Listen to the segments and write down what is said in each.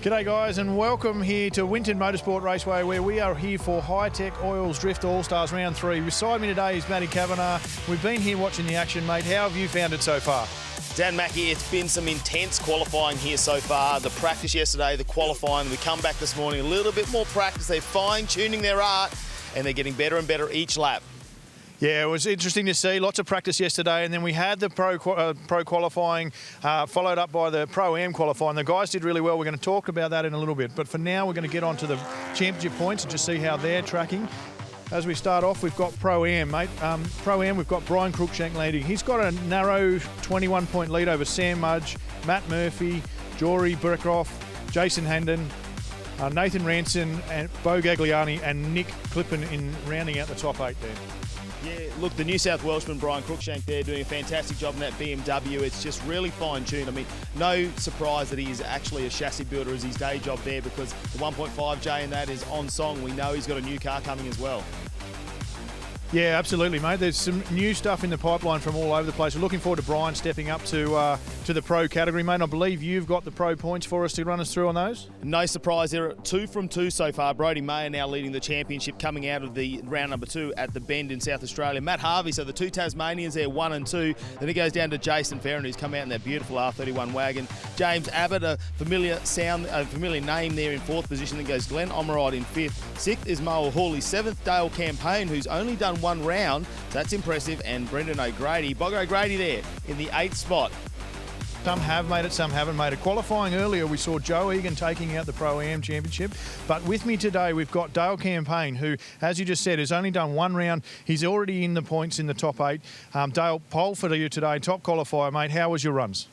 G'day guys, and welcome here to Winton Motor Raceway, where we are here for Hi-Tec Drift Allstars Round 3. Beside me today is Matty Kavanagh. We've been here watching the action, mate. How have you found it so far? Dan Mackey, it's been some intense qualifying here so far. The practice yesterday, the qualifying, we come back this morning, a little bit more practice. They're fine-tuning their art, and they're getting better and better each lap. Yeah, it was interesting to see. Lots of practice yesterday, and then we had the pro qualifying, followed up by the Pro-Am qualifying. The guys did really well. We're going to talk about that in a little bit. But for now, we're going to get on to the championship points and just see how they're tracking. As we start off, we've got Pro-Am, mate. Pro-Am, we've got Brian Cruikshank leading. He's got a narrow 21-point lead over Sam Mudge, Matt Murphy, Jory Burkroff, Jason Hendon, Nathan Ranson, and Bo Gagliani, and Nick Clippen in rounding out the top 8 there. Yeah, look, the New South Welshman, Brian Cruikshank there, doing a fantastic job in that BMW. It's just really fine-tuned. I mean, no surprise that he is actually a chassis builder as his day job there, because the 1.5J in that is on song. We know he's got a new car coming as well. Yeah, absolutely, mate. There's some new stuff in the pipeline from all over the place. We're looking forward to Brian stepping up to the pro category, mate. I believe you've got the pro points for us to run us through on those. No surprise there. 2 from 2 so far. Brody Mayer now leading the championship, coming out of the round number 2 at the Bend in South Australia. Matt Harvey, so the 2 Tasmanians there, 1 and 2. Then it goes down to Jason Ferrin, who's come out in that beautiful R31 wagon. James Abbott, a familiar name there in 4th position. Then goes Glenn Omerod in 5th. 6th is Mo Hawley. 7th, Dale Campaign, who's only done 1 round. So that's impressive. And Brendan O'Grady, Bog O'Grady there in the 8th spot. Some have made it, some haven't made it. Qualifying earlier, we saw Joe Egan taking out the Pro-Am Championship. But with me today, we've got Dale Campaign, who, as you just said, has only done 1 round. He's already in the points in the top 8. Dale, pole for you today, top qualifier, mate. How was your runs?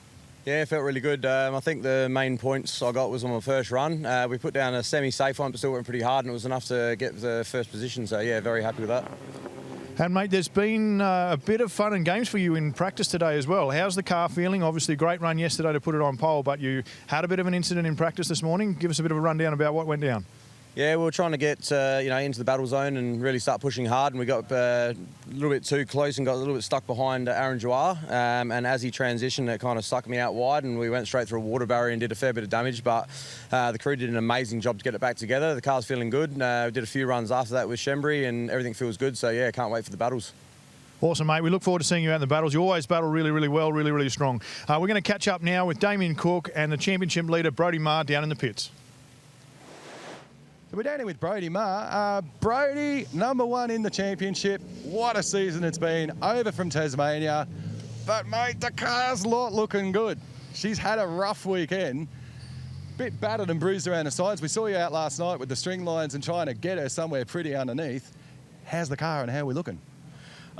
Yeah, it felt really good. I think the main points I got was on my first run. We put down a semi-safe one, but still went pretty hard, and it was enough to get the first position. So, yeah, very happy with that. And, mate, there's been a bit of fun and games for you in practice today as well. How's the car feeling? Obviously, great run yesterday to put it on pole, but you had a bit of an incident in practice this morning. Give us a bit of a rundown about what went down. Yeah, we were trying to get into the battle zone and really start pushing hard, and we got a little bit too close and got a little bit stuck behind Aaron Jouar. And as he transitioned, it kind of sucked me out wide, and we went straight through a water barrier and did a fair bit of damage. But the crew did an amazing job to get it back together. The car's feeling good. We did a few runs after that with Shembry, and everything feels good. So yeah, can't wait for the battles. Awesome, mate. We look forward to seeing you out in the battles. You always battle really, really well, really, really strong. We're going to catch up now with Damien Cook and the championship leader, Brody Maher, down in the pits. So we're down here with Brody Maher. Brody, number 1 in the championship. What a season it's been. Over from Tasmania. But, mate, the car's not looking good. She's had a rough weekend. Bit battered and bruised around the sides. We saw you out last night with the string lines and trying to get her somewhere pretty underneath. How's the car and how are we looking?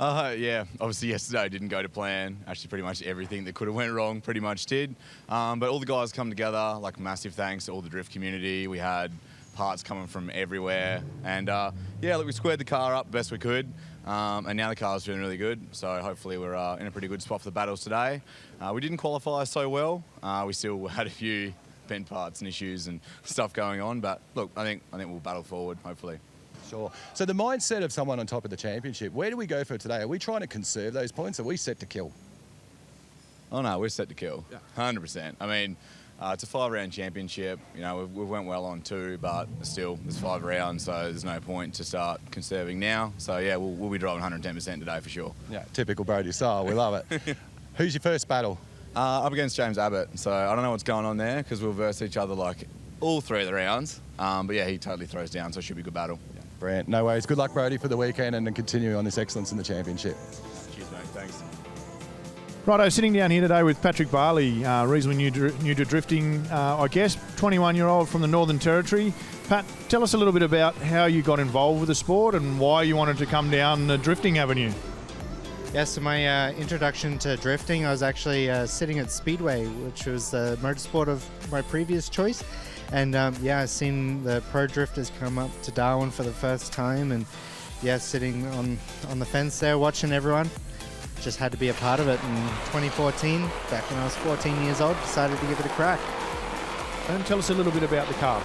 Yeah, obviously yesterday didn't go to plan. Actually, pretty much everything that could have went wrong pretty much did. But all the guys come together, like massive thanks to all the drift community. We had parts coming from everywhere. And yeah, look, we squared the car up best we could. And now the car's doing really good. So hopefully we're in a pretty good spot for the battles today. We didn't qualify so well. We still had a few bent parts and issues and stuff going on. But look, I think we'll battle forward, hopefully. Sure. So the mindset of someone on top of the championship, where do we go for today? Are we trying to conserve those points? Or are we set to kill? Oh no, we're set to kill. Yeah. 100%. I mean, it's a 5-round championship. You know, we went well on 2, but still, there's 5 rounds, so there's no point to start conserving now. So yeah, we'll be driving 110% today for sure. Yeah, typical Brody style. We love it. Who's your first battle? Up against James Abbott. So I don't know what's going on there because we'll verse each other like all 3 of the rounds. But yeah, he totally throws down, so it should be a good battle. Yeah. Brilliant. No worries. Good luck, Brody, for the weekend and continuing on this excellence in the championship. Cheers, mate. Thanks. Righto, sitting down here today with Patrick Barley, reasonably new to drifting, I guess, 21-year-old from the Northern Territory. Pat, tell us a little bit about how you got involved with the sport and why you wanted to come down the drifting avenue. Yeah, so my introduction to drifting, I was actually sitting at Speedway, which was the motorsport of my previous choice. And yeah, I've seen the pro drifters come up to Darwin for the first time, and yeah, sitting on the fence there watching everyone. Just had to be a part of it. In 2014, back when I was 14 years old, decided to give it a crack. And tell us a little bit about the car.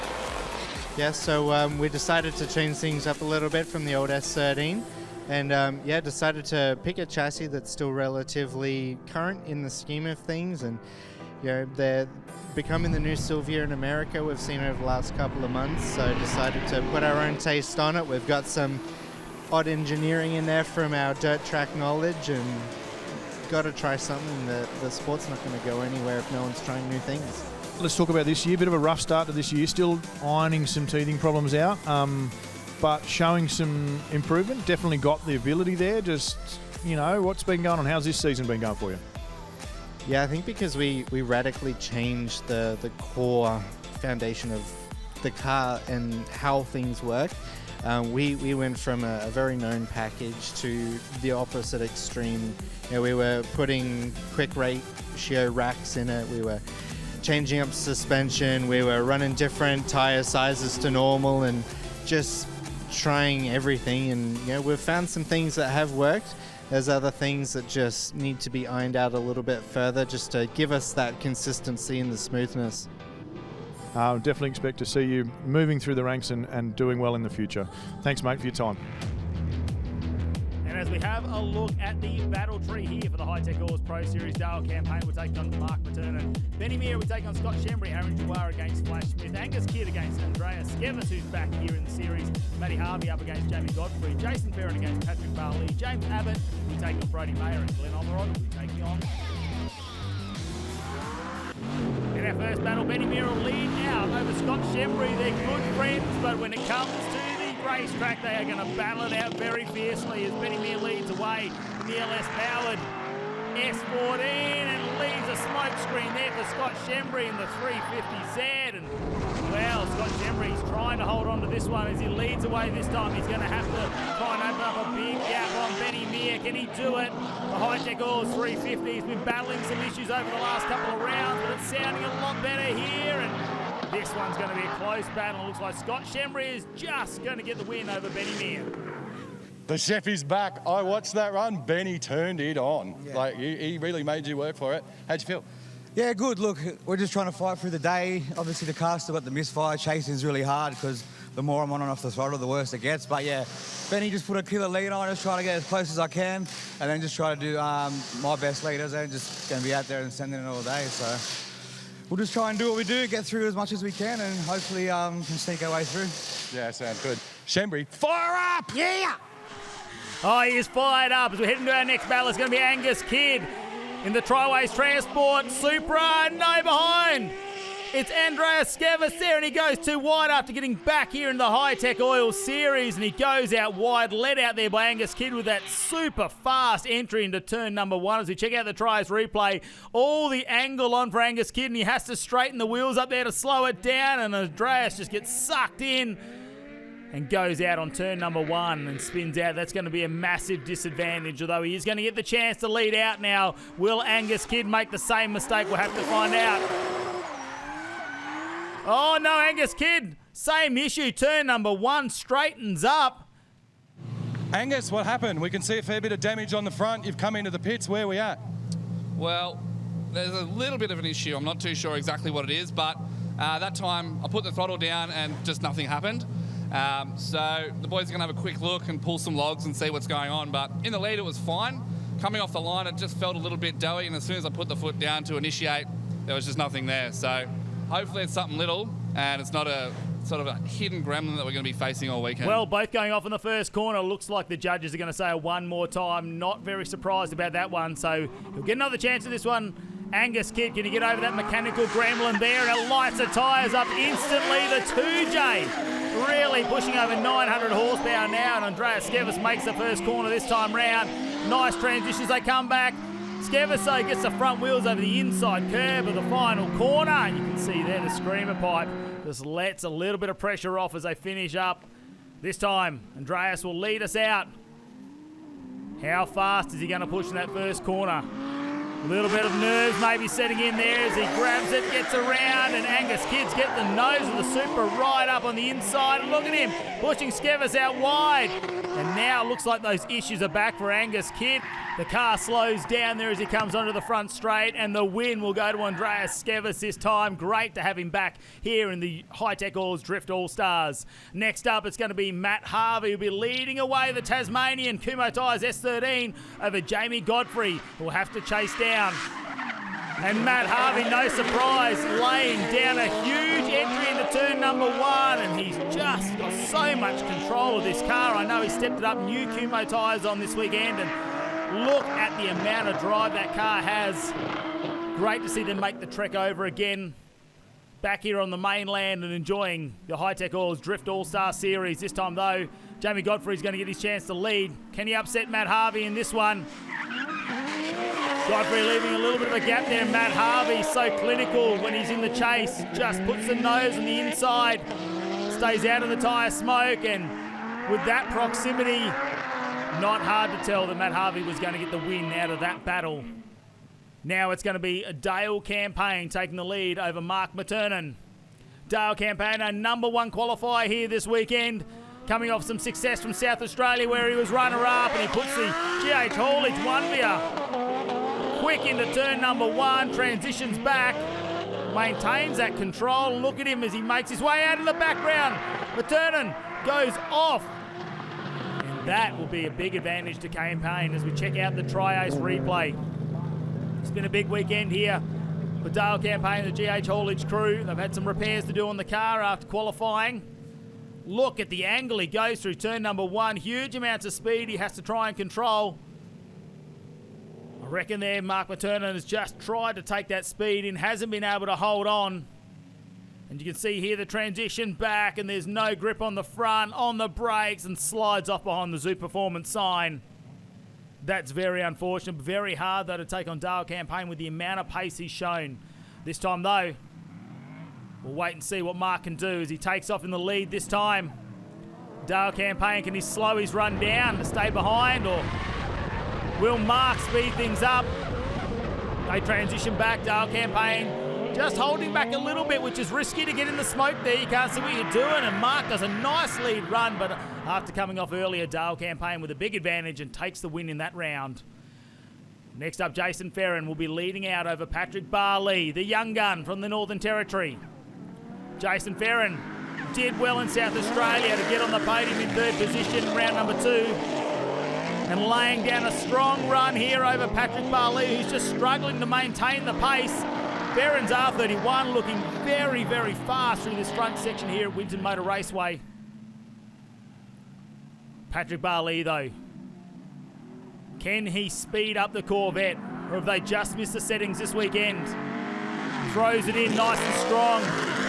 Yeah, so we decided to change things up a little bit from the old S13. And yeah, decided to pick a chassis that's still relatively current in the scheme of things. And they're becoming the new Sylvia in America. We've seen over the last couple of months, so decided to put our own taste on it. We've got some odd engineering in there from our dirt track knowledge, and got to try something. The sport's not going to go anywhere if no one's trying new things. Let's talk about this year. Bit of a rough start to this year. Still ironing some teething problems out, but showing some improvement. Definitely got the ability there. Just, what's been going on? How's this season been going for you? Yeah, I think because we radically changed the core foundation of the car and how things work. We went from a very known package to the opposite extreme. We were putting quick ratio racks in it. We were changing up suspension. We were running different tire sizes to normal and just trying everything. And we've found some things that have worked. There's other things that just need to be ironed out a little bit further just to give us that consistency and the smoothness. Definitely expect to see you moving through the ranks and doing well in the future. Thanks, mate, for your time. And as we have a look at the battle tree here for the Hi-Tec Allstars Pro Series, Dale Campaign will take on Mark McTernan. Benny Meir will take on Scott Shembry. Aaron Dewar against Flash Smith. Angus Kidd against Andreas Skevis, who's back here in the series. Matty Harvey up against Jamie Godfrey. Jason Ferrin against Patrick Barley. James Abbott will take on Brody Mayer. And Glenn Omeron will be taking on. In our first battle, Benny Meir will lead out over Scott Shembry. They're good friends, but when it comes to the racetrack, they are going to battle it out very fiercely as Benny Meir leads away in the LS-powered S14 and leaves a smoke screen there for Scott Shembry in the 350Z. And, well, Scott Shembry's trying to hold on to this one as he leads away this time. He's going to have to try and open up a big gap on Benny Meir. Can he do it? The Hi-Tec Allstars 350 has been battling some issues over the last couple of rounds, but it's sounding a lot better here. And this one's going to be a close battle. It looks like Scott Shembry is just going to get the win over Benny Meir. The chef is back. I watched that run. Benny turned it on. Yeah. He really made you work for it. How'd you feel? Yeah, good. Look, we're just trying to fight through the day. Obviously, the car's still got the misfire. Chasing's really hard because the more I'm on and off the throttle, the worse it gets. But yeah, Benny just put a killer lead on. Just trying to get as close as I can, and then just try to do my best leaders. And just going to be out there and sending it all day. So we'll just try and do what we do, get through as much as we can, and hopefully can sneak our way through. Yeah, sounds good. Shembry, fire up! Yeah! Oh, he is fired up as we head into our next battle. It's going to be Angus Kidd in the Triways Transport Supra. No behind. It's Andreas Skevis there, and he goes too wide after getting back here in the Hi-Tec Oil Series, and he goes out wide, led out there by Angus Kidd with that super fast entry into turn number one. As we check out the Trials replay, all the angle on for Angus Kidd, and he has to straighten the wheels up there to slow it down, and Andreas just gets sucked in and goes out on turn number one and spins out. That's going to be a massive disadvantage, although he is going to get the chance to lead out now. Will Angus Kidd make the same mistake? We'll have to find out. Oh, no, Angus Kidd, same issue. Turn number one straightens up. Angus, what happened? We can see a fair bit of damage on the front. You've come into the pits. Where are we at? Well, there's a little bit of an issue. I'm not too sure exactly what it is, but that time I put the throttle down and just nothing happened. So the boys are going to have a quick look and pull some logs and see what's going on. But in the lead, it was fine. Coming off the line, it just felt a little bit doughy. And as soon as I put the foot down to initiate, there was just nothing there. So hopefully it's something little and it's not a sort of a hidden gremlin that we're going to be facing all weekend. Well, both going off in the first corner. Looks like the judges are going to say it one more time. Not very surprised about that one. So he'll get another chance at this one. Angus Kidd, can he get over that mechanical gremlin there? And it lights the tyres up instantly. The 2J really pushing over 900 horsepower now. And Andreas Skevis makes the first corner this time round. Nice transitions, they come back. Skevis gets the front wheels over the inside curb of the final corner. You can see there the screamer pipe just lets a little bit of pressure off as they finish up. This time, Andreas will lead us out. How fast is he going to push in that first corner? A little bit of nerves maybe setting in there as he grabs it, gets around, and Angus Kidd's get the nose of the Supra right up on the inside. And look at him, pushing Skevis out wide. And now it looks like those issues are back for Angus Kidd. The car slows down there as he comes onto the front straight, and the win will go to Andreas Skevis this time. Great to have him back here in the Hi-Tec Allstars Drift All-Stars. Next up, it's going to be Matt Harvey, who'll be leading away the Tasmanian Kumho Tyres S13 over Jamie Godfrey, who will have to chase down And Matt Harvey, no surprise, laying down a huge entry into turn number 1, and he's just got so much control of this car. I know he stepped it up, new Kumo tyres on this weekend, and look at the amount of drive that car has. Great to see them make the trek over again. Back here on the mainland and enjoying the Hi-Tec Drift All-Star Series. This time though, Jamie Godfrey's going to get his chance to lead. Can he upset Matt Harvey in this one? Godfrey leaving a little bit of a gap there. Matt Harvey, so clinical when he's in the chase. Just puts the nose on the inside. Stays out of the tyre smoke, and with that proximity, not hard to tell that Matt Harvey was going to get the win out of that battle. Now it's going to be a Dale Campaign taking the lead over Mark McTernan. Dale Campaign, a number 1 qualifier here this weekend, coming off some success from South Australia where he was runner-up, and he puts the GH Haulage 1-meter quick into turn number 1, transitions back, maintains that control, and look at him as he makes his way out of the background. McTernan goes off, and that will be a big advantage to Campaign as we check out the Tri-Ace replay. It's been a big weekend here for Dale Campaign, the GH Haulage crew. They've had some repairs to do on the car after qualifying. Look at the angle he goes through turn number 1. Huge amounts of speed he has to try and control. I reckon there Mark McTernan has just tried to take that speed and hasn't been able to hold on. And you can see here the transition back, and there's no grip on the front, on the brakes, and slides off behind the Zoo Performance sign. That's very unfortunate. Very hard, though, to take on Dale Campaign with the amount of pace he's shown. This time, though, we'll wait and see what Mark can do as he takes off in the lead this time. Dale Campaign, can he slow his run down to stay behind, or will Mark speed things up? They transition back. Dale Campaign just holding back a little bit, which is risky to get in the smoke there. You can't see what you're doing, and Mark does a nice lead run, but after coming off earlier, Dale Campaign with a big advantage and takes the win in that round. Next up, Jason Ferrin will be leading out over Patrick Barley, the young gun from the Northern Territory. Jason Ferrin did well in South Australia to get on the podium in 3rd position in round number 2. And laying down a strong run here over Patrick Barley, who's just struggling to maintain the pace. Ferrin's R31 looking very, very fast through this front section here at Winton Motor Raceway. Patrick Barley, though, can he speed up the Corvette, or have they just missed the settings this weekend? Throws it in nice and strong.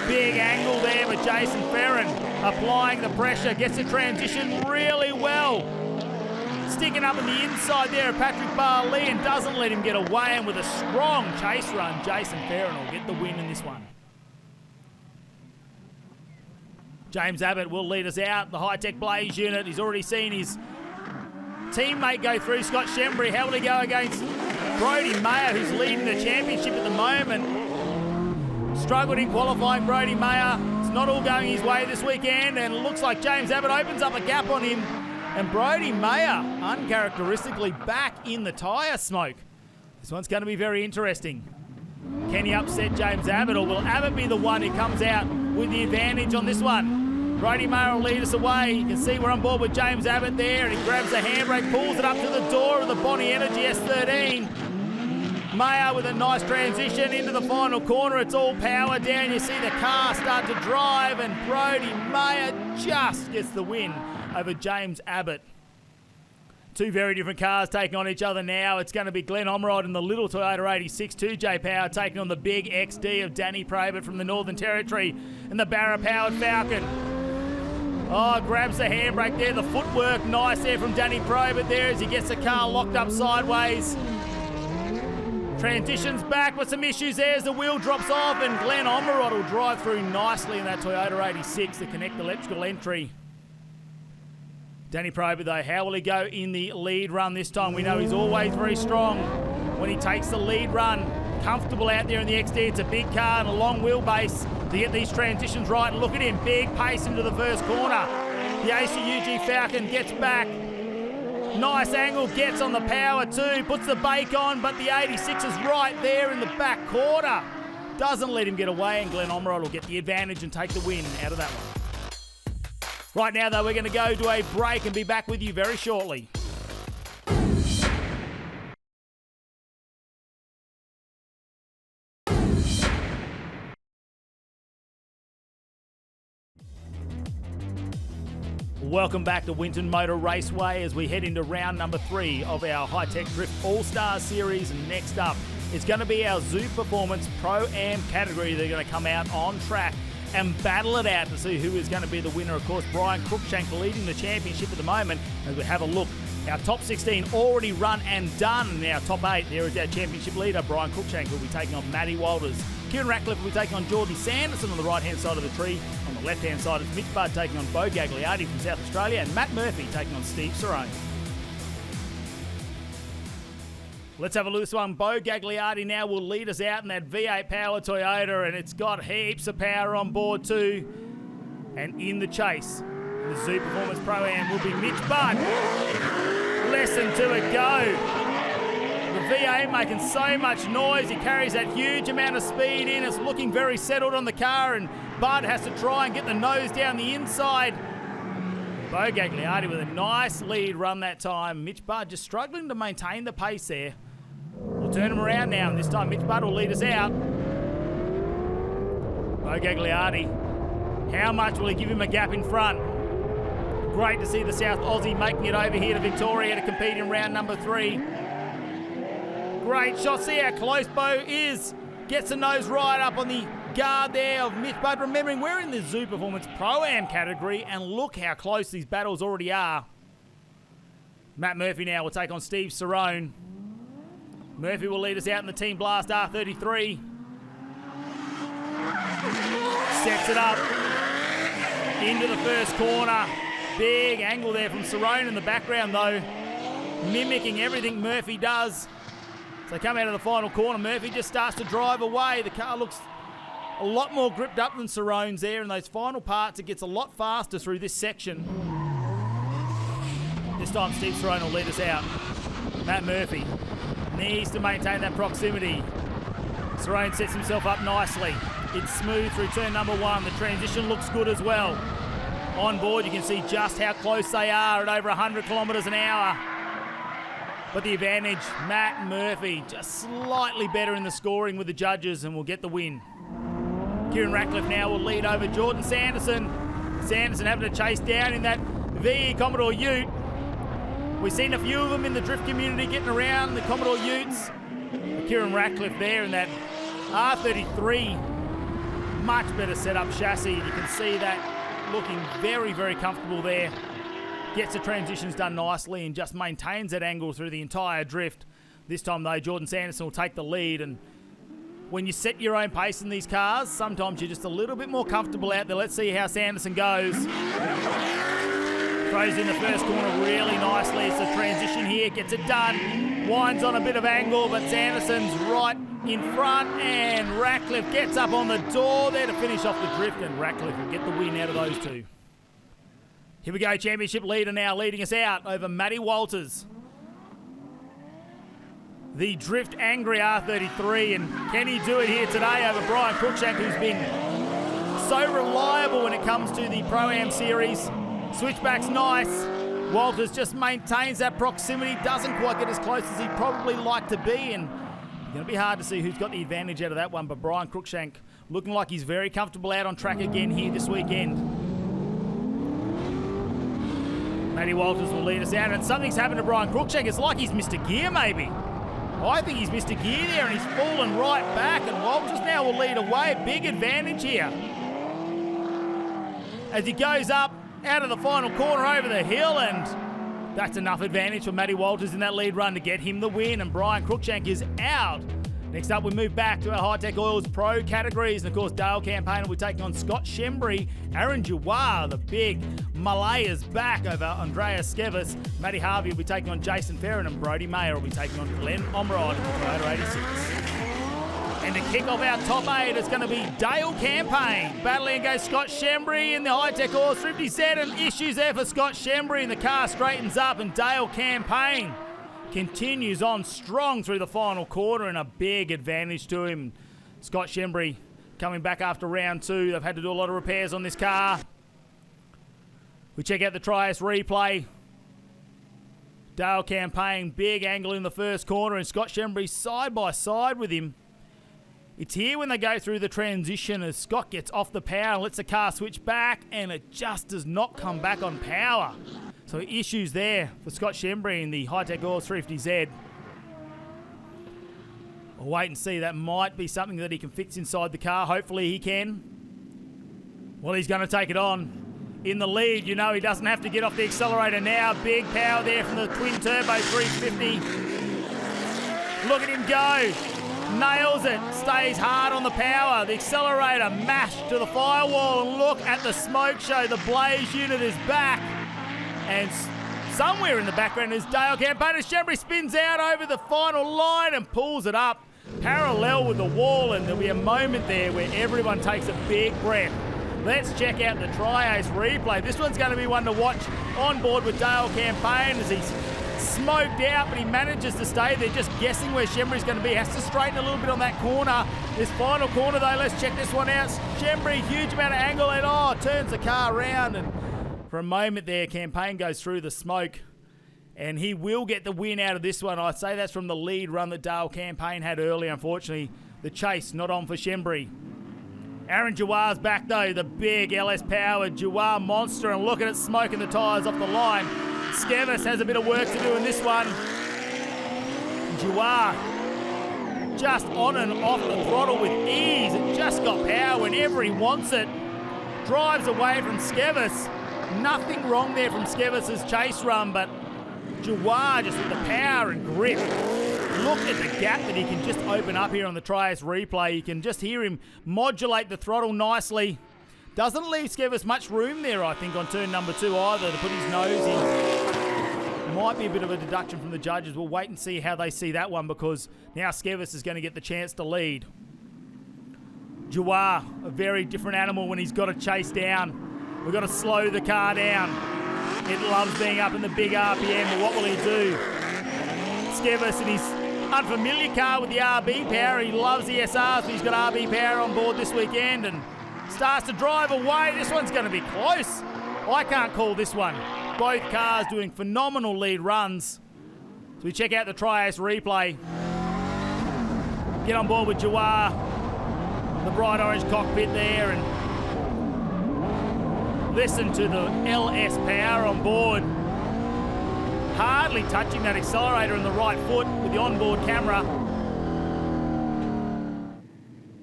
Big angle there, but Jason Ferrin applying the pressure, gets the transition really well. Sticking up on the inside there of Patrick Barley and doesn't let him get away, and with a strong chase run, Jason Ferrin will get the win in this one. James Abbott will lead us out, the Hi-Tec Blaze unit. He's already seen his teammate go through, Scott Shembry. How will he go against Brodie Mayer, who's leading the championship at the moment? Struggled in qualifying, Brodie Mayer. It's not all going his way this weekend, and it looks like James Abbott opens up a gap on him. And Brodie Mayer, uncharacteristically back in the tyre smoke. This one's going to be very interesting. Can he upset James Abbott, or will Abbott be the one who comes out with the advantage on this one? Brodie Mayer will lead us away. You can see we're on board with James Abbott there, and he grabs the handbrake, pulls it up to the door of the Bonnie Energy S13. Mayer with a nice transition into the final corner. It's all power down. You see the car start to drive, and Brodie Mayer just gets the win over James Abbott. Two very different cars taking on each other now. It's going to be Glenn Omrod in the little Toyota 86 2J Power taking on the big XD of Danny Probert from the Northern Territory and the Barra-powered Falcon. Oh, grabs the handbrake there. The footwork nice there from Danny Probert there as he gets the car locked up sideways. Transitions back with some issues there as the wheel drops off, and Glenn Omrod will drive through nicely in that Toyota 86 to connect the electrical entry. Danny Probert, though, how will he go in the lead run this time? We know he's always very strong when he takes the lead run. Comfortable out there in the XD. It's a big car and a long wheelbase to get these transitions right. And look at him, big pace into the first corner. The ACUG Falcon gets back. Nice angle, gets on the power too, puts the bake on, but the 86 is right there in the back quarter. Doesn't let him get away, and Glenn Omrod will get the advantage and take the win out of that one. Right now, though, we're going to go to a break and be back with you very shortly. Welcome back to Winton Motor Raceway as we head into round number 3 of our Hi-Tec Drift All-Stars series. And next up, it's going to be our Zoo Performance Pro-Am category. They're going to come out on track and battle it out to see who is going to be the winner. Of course, Brian Cruikshank leading the championship at the moment. As we have a look, our top 16 already run and done. And our top 8, there is our championship leader, Brian Cruikshank, will be taking on Matty Walters. Kieran Ratcliffe will be taking on Jordan Sanderson on the right-hand side of the tree. On the left-hand side is Mitch Budd taking on Bo Gagliardi from South Australia, and Matt Murphy taking on Steve Cerrone. Let's have a look at this one. Bo Gagliardi now will lead us out in that V8 power Toyota, and it's got heaps of power on board too. And in the chase, the Zoo Performance Pro-Am will be Mitch Budd. Less than 2 to go. The V8 making so much noise. He carries that huge amount of speed in. It's looking very settled on the car, and Budd has to try and get the nose down the inside. Bo Gagliardi with a nice lead run that time. Mitch Budd just struggling to maintain the pace there. We'll turn him around now, and this time Mitch Budd will lead us out. Bo Gagliardi, how much will he give him a gap in front? Great to see the South Aussie making it over here to Victoria to compete in round number 3. Great shot. See how close Bo is. Gets the nose right up on the guard there of Mitch Budd. Remembering we're in the Zoo Performance Pro-Am category, and look how close these battles already are. Matt Murphy now will take on Steve Cerrone. Murphy will lead us out in the Team Blast R33. Sets it up into the first corner. Big angle there from Cerrone in the background though, mimicking everything Murphy does. So come out of the final corner, Murphy just starts to drive away. The car looks a lot more gripped up than Cerrone's there. In those final parts, it gets a lot faster through this section. This time Steve Cerrone will lead us out. Matt Murphy needs to maintain that proximity. Cerrone sets himself up nicely. It's smooth through turn number 1. The transition looks good as well. On board, you can see just how close they are at over 100 kilometres an hour. But the advantage, Matt Murphy, just slightly better in the scoring with the judges and will get the win. Kieran Ratcliffe now will lead over Jordan Sanderson. Sanderson having to chase down in that VE Commodore Ute. We've seen a few of them in the drift community getting around the Commodore Utes. Kieran Ratcliffe there in that R33. Much better setup chassis. You can see that looking very, very comfortable there. Gets the transitions done nicely and just maintains that angle through the entire drift. This time though, Jordan Sanderson will take the lead, and when you set your own pace in these cars, sometimes you're just a little bit more comfortable out there. Let's see how Sanderson goes. Throws in the first corner really nicely. It's a transition here, gets it done. Winds on a bit of angle, but Sanderson's right in front, and Ratcliffe gets up on the door there to finish off the drift, and Ratcliffe will get the win out of those two. Here we go, championship leader now leading us out over Matty Walters. The Drift Angry R33, and can he do it here today over Brian Cruikshank, who's been so reliable when it comes to the Pro-Am series. Switchback's nice. Walters just maintains that proximity, doesn't quite get as close as he'd probably like to be, and it's going to be hard to see who's got the advantage out of that one, but Brian Cruikshank looking like he's very comfortable out on track again here this weekend. Matty Walters will lead us out, and something's happened to Brian Cruikshank. It's like he's missed a gear maybe. I think he's missed a gear there, and he's fallen right back, and Walters now will lead away. Big advantage here. As he goes up out of the final corner over the hill, and that's enough advantage for Matty Walters in that lead run to get him the win, and Brian Cruikshank is out. Next up, we move back to our Hi-Tec Oils Pro categories. And of course, Dale Campaign will be taking on Scott Shembry. Aaron Jawar, the big Malay, is back over Andreas Skevis. Matty Harvey will be taking on Jason Ferrin, and Brody Mayer will be taking on Glenn Omrod in the Toyota 86. And to kick off our top 8, it's going to be Dale Campaign battling against Scott Shembry in the Hi-Tec Oils 50Z, and issues there for Scott Shembry, and the car straightens up, and Dale Campaign continues on strong through the final quarter, and a big advantage to him. Scott Shembry coming back after round 2. They've had to do a lot of repairs on this car. We check out the Trias replay. Dale Campaign, big angle in the first corner, and Scott Shembry side by side with him. It's here when they go through the transition as Scott gets off the power and lets the car switch back, and it just does not come back on power. So issues there for Scott Shembry in the Hi-Tec Allstars 350Z. We'll wait and see. That might be something that he can fix inside the car. Hopefully he can. Well, he's going to take it on. In the lead, you know he doesn't have to get off the accelerator now. Big power there from the twin turbo 350. Look at him go. Nails it. Stays hard on the power. The accelerator mashed to the firewall. And look at the smoke show. The blaze unit is back. And somewhere in the background is Dale Campaign. Shembry spins out over the final line and pulls it up parallel with the wall. And there'll be a moment there where everyone takes a big breath. Let's check out the Tri-Ace replay. This one's going to be one to watch on board with Dale Campaign as he's smoked out, but he manages to stay there, just guessing where Shembry's going to be. Has to straighten a little bit on that corner. This final corner, though, let's check this one out. Shembry, huge amount of angle, and turns the car around. And for a moment there, Campaign goes through the smoke. And he will get the win out of this one. I'd say that's from the lead run that Dale Campaign had earlier. Unfortunately, the chase not on for Shembry. Aaron Jawar's back though, the big LS-powered Jawar monster, and look at it smoking the tyres off the line. Skevis has a bit of work to do in this one. Jawar just on and off the throttle with ease. It just got power whenever he wants it. Drives away from Skevis. Nothing wrong there from Skevis's chase run, but Jawar just with the power and grip. Look at the gap that he can just open up here on the Tri-Ace replay. You can just hear him modulate the throttle nicely. Doesn't leave Skevis much room there, I think, on turn number 2 either to put his nose in. Might be a bit of a deduction from the judges. We'll wait and see how they see that one, because now Skevis is going to get the chance to lead. Jawar, a very different animal when he's got to chase down. We've got to slow the car down. It loves being up in the big RPM, but what will he do? Skevis in his unfamiliar car with the RB power. He loves the SRs, but he's got RB power on board this weekend and starts to drive away. This one's going to be close. I can't call this one. Both cars doing phenomenal lead runs. So we check out the Tri-Ace replay. Get on board with Jawar. The bright orange cockpit there, and listen to the LS power on board. Hardly touching that accelerator in the right foot with the onboard camera.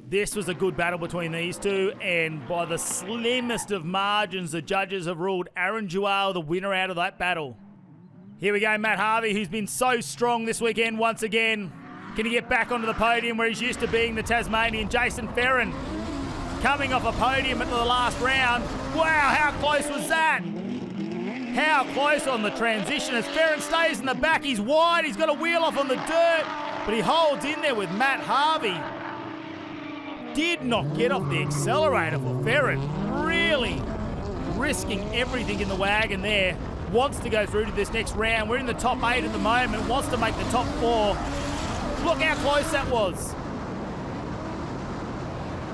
This was a good battle between these two, and by the slimmest of margins, the judges have ruled Aaron Jawar the winner out of that battle. Here we go, Matt Harvey, who's been so strong this weekend once again. Can he get back onto the podium where he's used to being the Tasmanian? Jason Ferrin coming off a podium at the last round. Wow, how close was that? How close on the transition as Ferrin stays in the back. He's wide, he's got a wheel off on the dirt, but he holds in there with Matt Harvey. Did not get off the accelerator for Ferrin. Really risking everything in the wagon there. Wants to go through to this next round. We're in the top 8 at the moment, wants to make the top 4. Look how close that was.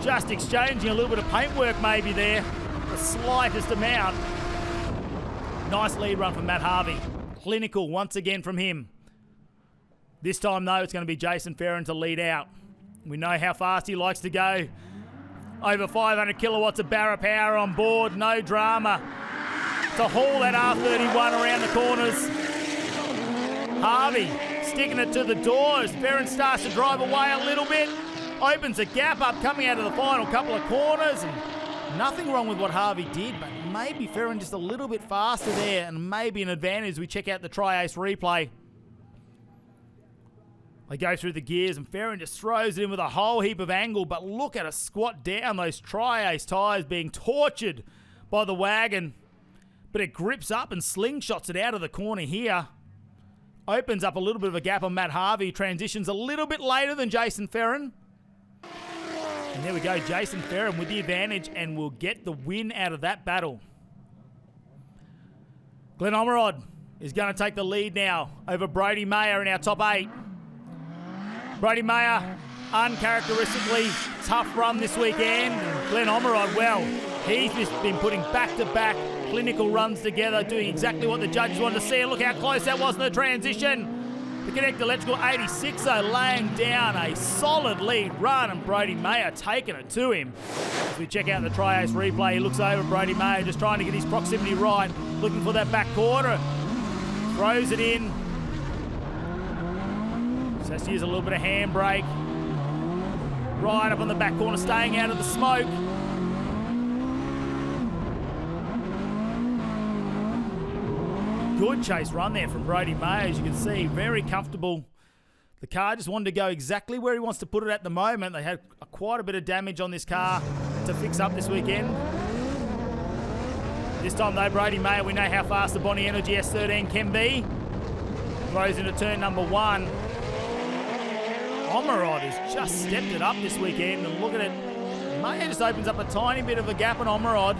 Just exchanging a little bit of paintwork maybe there. The slightest amount. Nice lead run from Matt Harvey. Clinical once again from him. This time though, it's going to be Jason Ferrin to lead out. We know how fast he likes to go. Over 500 kilowatts of barra power on board, no drama. To haul that R31 around the corners. Harvey sticking it to the door as Ferrin starts to drive away a little bit. Opens a gap up coming out of the final couple of corners, and nothing wrong with what Harvey did, but maybe Ferrin just a little bit faster there and maybe an advantage as we check out the Tri-Ace replay. They go through the gears and Ferrin just throws it in with a whole heap of angle, but look at a squat down, those Tri-Ace tyres being tortured by the wagon. But it grips up and slingshots it out of the corner here. Opens up a little bit of a gap on Matt Harvey. Transitions a little bit later than Jason Ferrin. And there we go, Jason Ferrin with the advantage and will get the win out of that battle. Glenn Omerod is going to take the lead now over Brody Mayer in our top 8. Brody Mayer, uncharacteristically tough run this weekend. And Glenn Omerod, well, he's just been putting back-to-back clinical runs together, doing exactly what the judges wanted to see. Look how close that was in the transition. The Connect Electrical 86 though laying down a solid lead run, and Brody Mayer taking it to him. As we check out the Tri-Ace replay, he looks over at Brody Mayer, just trying to get his proximity right, looking for that back quarter. Throws it in. Just has to use a little bit of handbrake. Right up on the back corner, staying out of the smoke. Good chase run there from Brody Mayer, as you can see, very comfortable. The car just wanted to go exactly where he wants to put it at the moment. They had quite a bit of damage on this car to fix up this weekend. This time though, Brody Mayer, we know how fast the Bonnie Energy S13 can be. Throws into turn number 1. Omerod has just stepped it up this weekend, and look at it. Mayer just opens up a tiny bit of a gap on Omerod.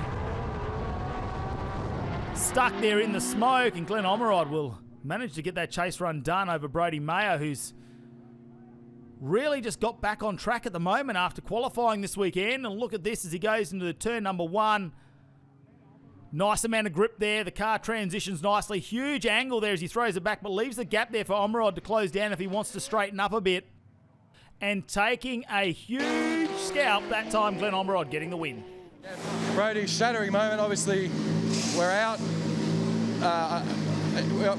Stuck there in the smoke, and Glenn Omerod will manage to get that chase run done over Brody Mayer, who's really just got back on track at the moment after qualifying this weekend. And look at this as he goes into the turn number 1. Nice amount of grip there. The car transitions nicely. Huge angle there as he throws it back, but leaves the gap there for Omerod to close down if he wants to straighten up a bit. And taking a huge scalp that time, Glenn Omerod getting the win. Brody's shattering moment. Obviously, we're out.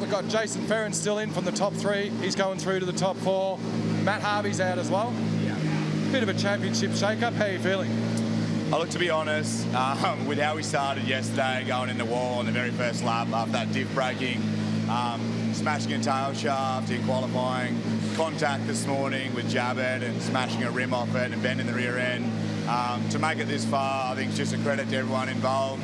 We've got Jason Ferrin still in from the top 3. He's going through to the top 4. Matt Harvey's out as well. Yeah. Bit of a championship shake-up. How are you feeling? Look, to be honest, with how we started yesterday, going in the wall on the very first lap after that diff braking, smashing a tail shaft in qualifying, contact this morning with Jabbed and smashing a rim off it and bending the rear end. To make it this far, I think it's just a credit to everyone involved.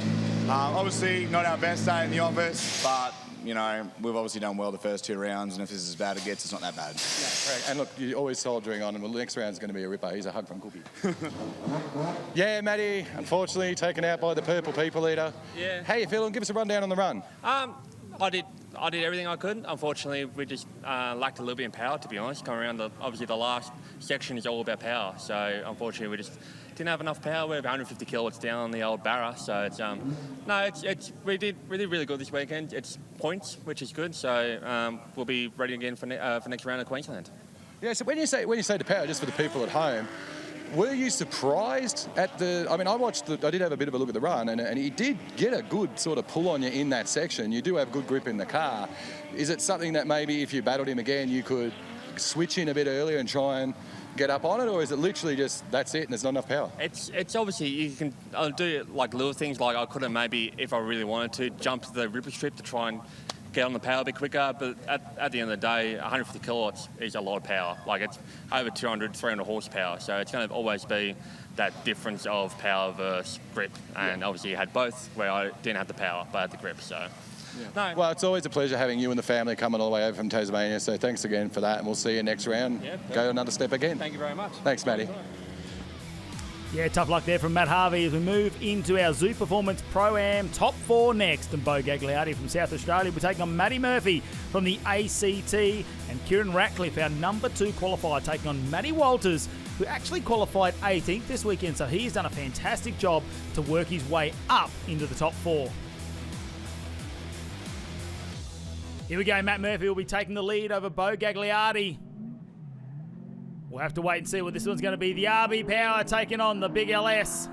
Obviously, not our best day in the office, but, you know, we've obviously done well the first 2 rounds, and if this is as bad as it gets, it's not that bad. Yeah, correct. And look, you're always soldiering on, and the next round's going to be a ripper. He's a hug from Cookie. Yeah, Matty, unfortunately taken out by the purple people eater. Yeah. How you feeling? Give us a rundown on the run. I did everything I could. Unfortunately, we just lacked a little bit in power, to be honest. Coming around, obviously the last section is all about power. So unfortunately, we just didn't have enough power. We're 150 kilowatts down on the old Barra. So it's we did really good this weekend. It's points, which is good. So we'll be ready again for next round of Queensland. Yeah. So when you say the power, just for the people at home, were you surprised at the... I mean, I did have a bit of a look at the run, and he did get a good sort of pull on you in that section. You do have good grip in the car. Is it something that maybe if you battled him again, you could switch in a bit earlier and try and get up on it, or is it literally just that's it and there's not enough power? It's obviously you can do like little things, like I could have maybe, if I really wanted to, jump to the ripper strip to try and get on the power a bit quicker, but at the end of the day, 150 kilowatts is a lot of power. Like, it's over 200, 300 horsepower, so it's going to always be that difference of power versus grip. And obviously you had both, where I didn't have the power, but I had the grip, so... Yeah. No. Well, it's always a pleasure having you and the family coming all the way over from Tasmania, so thanks again for that, and we'll see you next round. Yeah, go another step again. Thank you very much. Thanks, Matty. Yeah, tough luck there from Matt Harvey as we move into our Zoo Performance Pro-Am Top 4 next. And Bo Gagliardi from South Australia will take on Matty Murphy from the ACT. And Kieran Ratcliffe, our number 2 qualifier, taking on Matty Walters, who actually qualified 18th this weekend. So he's done a fantastic job to work his way up into the top 4. Here we go, Matt Murphy will be taking the lead over Bo Gagliardi. We'll have to wait and see what this one's going to be. The RB Power taking on the Big LS.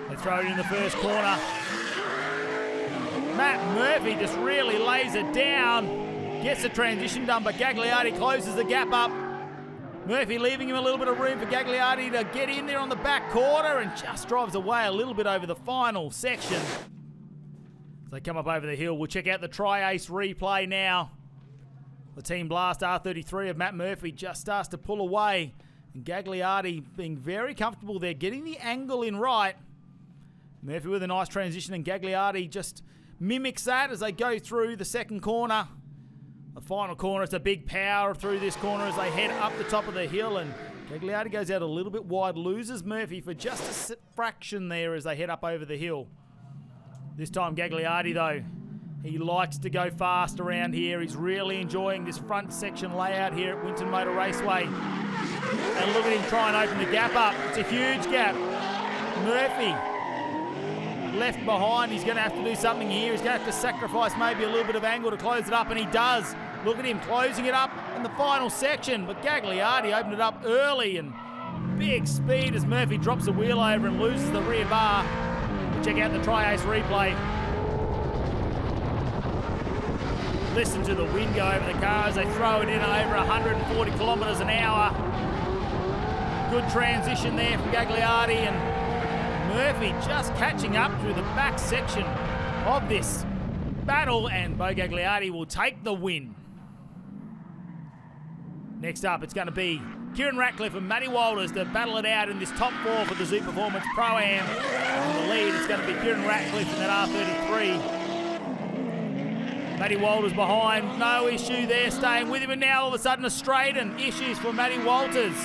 They throw it in the first corner. Matt Murphy just really lays it down. Gets the transition done, but Gagliardi closes the gap up. Murphy leaving him a little bit of room for Gagliardi to get in there on the back quarter and just drives away a little bit over the final section. As they come up over the hill, we'll check out the Tri-Ace replay now. The Team Blast R33 of Matt Murphy just starts to pull away. And Gagliardi being very comfortable there, getting the angle in right. Murphy with a nice transition, and Gagliardi just mimics that as they go through the second corner. The final corner, it's a big power through this corner as they head up the top of the hill. And Gagliardi goes out a little bit wide, loses Murphy for just a fraction there as they head up over the hill. This time Gagliardi, though, he likes to go fast around here. He's really enjoying this front section layout here at Winton Motor Raceway. And look at him try and open the gap up. It's a huge gap. Murphy left behind. He's going to have to do something here. He's going to have to sacrifice maybe a little bit of angle to close it up, and he does. Look at him closing it up in the final section, but Gagliardi opened it up early and big speed as Murphy drops the wheel over and loses the rear bar. Check out the Tri-Ace replay. Listen to the wind go over the car as they throw it in over 140 kilometres an hour. Good transition there from Gagliardi, and Murphy just catching up through the back section of this battle, and Bo Gagliardi will take the win. Next up, it's going to be Kieran Ratcliffe and Matty Walters to battle it out in this top four for the Zoo Performance Pro-Am. In the lead, it's going to be Kieran Ratcliffe in that R33. Matty Walters behind, no issue there, staying with him, and now all of a sudden a straight and issues for Matty Walters.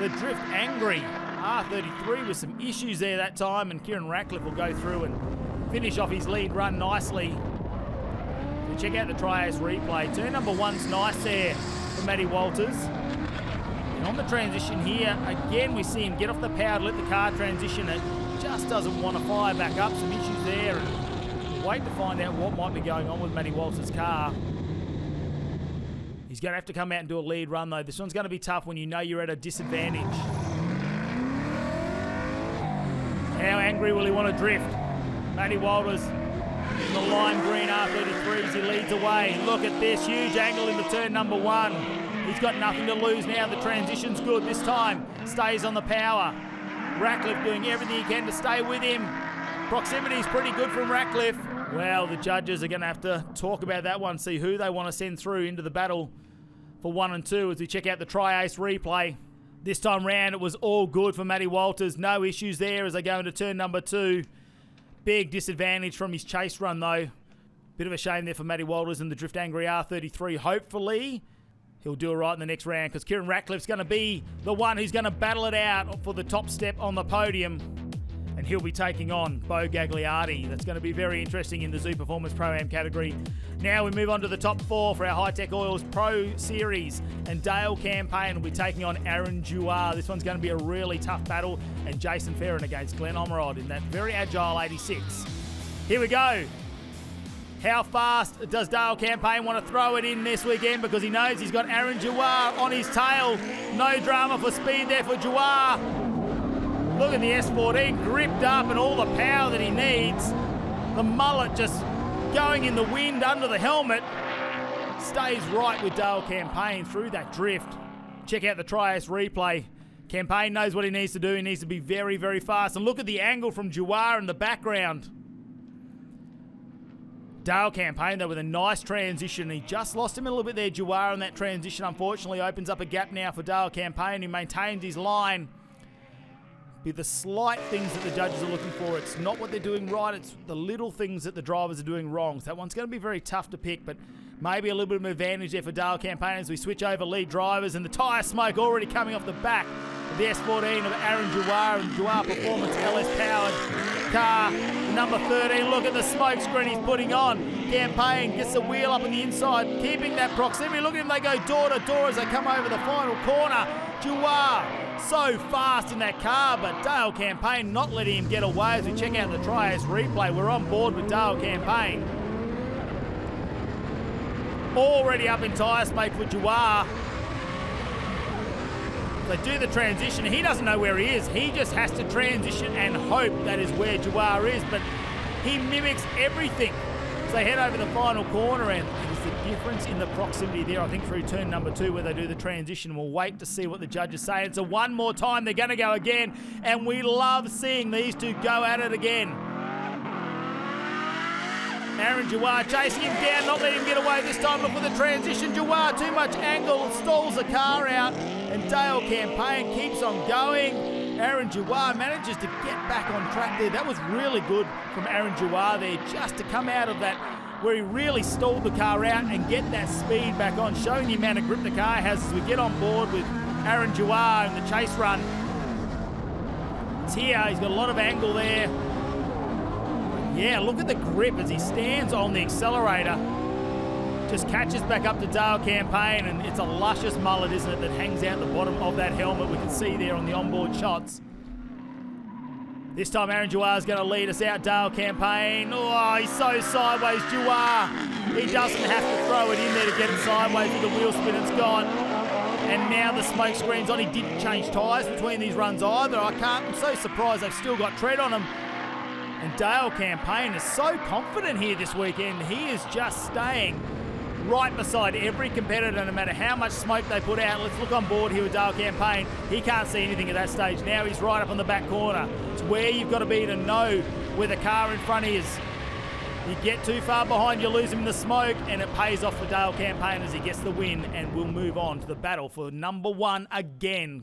The Drift Angry R33 with some issues there that time, and Kieran Ratcliffe will go through and finish off his lead run nicely. And check out the Tri-Ace replay. Turn number one's nice there for Matty Walters. And on the transition here, again we see him get off the power to let the car transition. It just doesn't want to fire back up. Some issues there. And wait to find out what might be going on with Matty Walters' car. He's going to have to come out and do a lead run though. This one's going to be tough when you know you're at a disadvantage. How angry will he want to drift? Matty Walters in the lime green R33 as he leads away. Look at this huge angle into turn number one. He's got nothing to lose now. The transition's good this time. Stays on the power. Ratcliffe doing everything he can to stay with him. Proximity's pretty good from Ratcliffe. Well, the judges are going to have to talk about that one, see who they want to send through into the battle for 1 and 2 as we check out the Tri-Ace replay. This time round, it was all good for Matty Walters. No issues there as they go into turn number 2. Big disadvantage from his chase run, though. Bit of a shame there for Matty Walters in the Drift Angry R33. Hopefully, he'll do it right in the next round because Kieran Ratcliffe's going to be the one who's going to battle it out for the top step on the podium. And he'll be taking on Bo Gagliardi. That's going to be very interesting in the Zoo Performance Pro-Am category. Now we move on to the top 4 for our Hi-Tec Oils Pro Series. And Dale Campaign will be taking on Aaron Jouard. This one's going to be a really tough battle. And Jason Ferrin against Glenn Omerod in that very agile 86. Here we go. How fast does Dale Campaign want to throw it in this weekend? Because he knows he's got Aaron Jouard on his tail. No drama for speed there for Jouard. Look at the S14 gripped up and all the power that he needs. The mullet just going in the wind under the helmet. Stays right with Dale Campaign through that drift. Check out the Tri-Ace replay. Campaign knows what he needs to do. He needs to be very, very fast. And look at the angle from Jouard in the background. Dale Campaign, though, with a nice transition. He just lost him a little bit there, Jouard, in that transition. Unfortunately, opens up a gap now for Dale Campaign, who maintains his line. Be the slight things that the judges are looking for. It's not what they're doing right, it's the little things that the drivers are doing wrong. So that one's going to be very tough to pick, but maybe a little bit of an advantage there for Dale Campaign as we switch over lead drivers, and the tyre smoke already coming off the back of the S14 of Aaron Jouard and Jouard Performance LS powered car. Number 13, look at the smoke screen he's putting on. Campaign gets the wheel up on the inside, keeping that proximity. Look at him, they go door to door as they come over the final corner. Jouard so fast in that car, but Dale Campaign not letting him get away as we check out the Tri-Ace replay. We're on board with Dale Campaign. Already up in tyre smoke for Jouard. They do the transition. He doesn't know where he is. He just has to transition and hope that is where Jouard is, but he mimics everything. So they head over the final corner, and it's the difference in the proximity there, I think, through turn number 2 where they do the transition. We'll wait to see what the judges say. And so one more time, they're going to go again, and we love seeing these two go at it again. Aaron Jouard chasing him down, not letting him get away this time. Look for the transition. Jouard, too much angle, stalls the car out, and Dale Campaign keeps on going. Aaron Jouard manages to get back on track there. That was really good from Aaron Jouard there, just to come out of that where he really stalled the car out and get that speed back on, showing the amount of grip the car has as we get on board with Aaron Jouard in the chase run. It's here, he's got a lot of angle there. Yeah, look at the grip as he stands on the accelerator. Just catches back up to Dale Campaign, and it's a luscious mullet, isn't it, that hangs out the bottom of that helmet. We can see there on the onboard shots. This time Aaron Jouar's going to lead us out. Dale Campaign. Oh, he's so sideways, Jouar. He doesn't have to throw it in there to get it sideways with the wheel spin. It's gone. And now the smoke screen's on. He didn't change tyres between these runs either. I'm so surprised they've still got tread on him. And Dale Campaign is so confident here this weekend. He is just staying right beside every competitor, no matter how much smoke they put out. Let's look on board here with Dale Campaign. He can't see anything at that stage. Now he's right up on the back corner. It's where you've got to be to know where the car in front is. You get too far behind, you lose him in the smoke, and it pays off for Dale Campaign as he gets the win, and we'll move on to the battle for number 1 again.